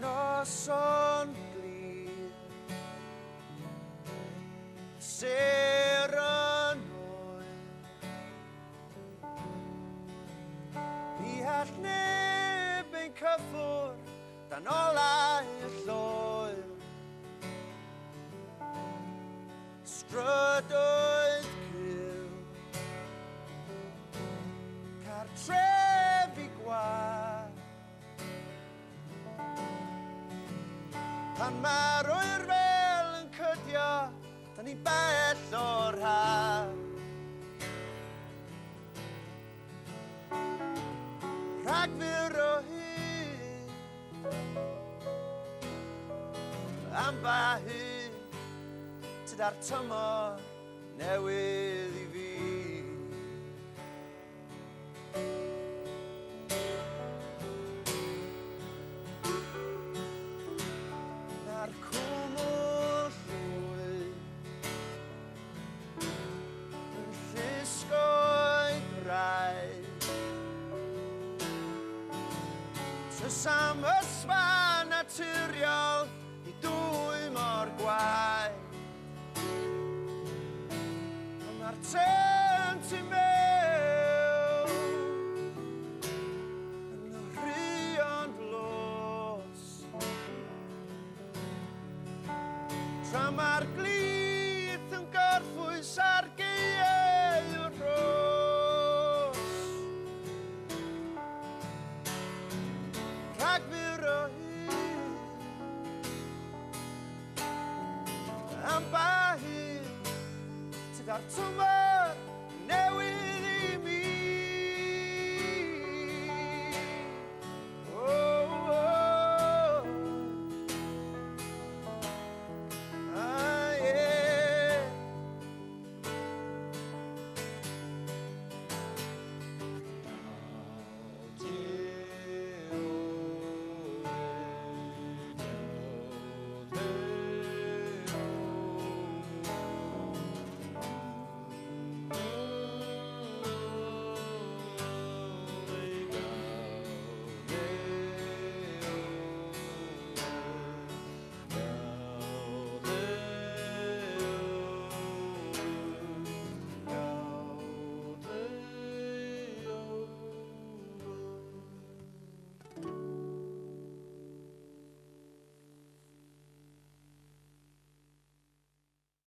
Noson glir ser yn oer I all neb ein cyffwr dan olau y lloer Strydoedd cyw Cartref I gwar Pan mae'r oer fel yn cydio, da ni'n bell o'r haf. Rhagfyr o hyd, am ba hyd, tyda'r tymor newydd I fi. Na'r cwmwl llwy yn llusgo'i braidd Tysam ysfa naturiol I dwy mor gwaith Mae'r tent I mewn yn rhion blos Tra mae'r glith yn gorffwys ar geiau o'r ros Rhagfyr o hyd Am ba hyd Tyda'r tymor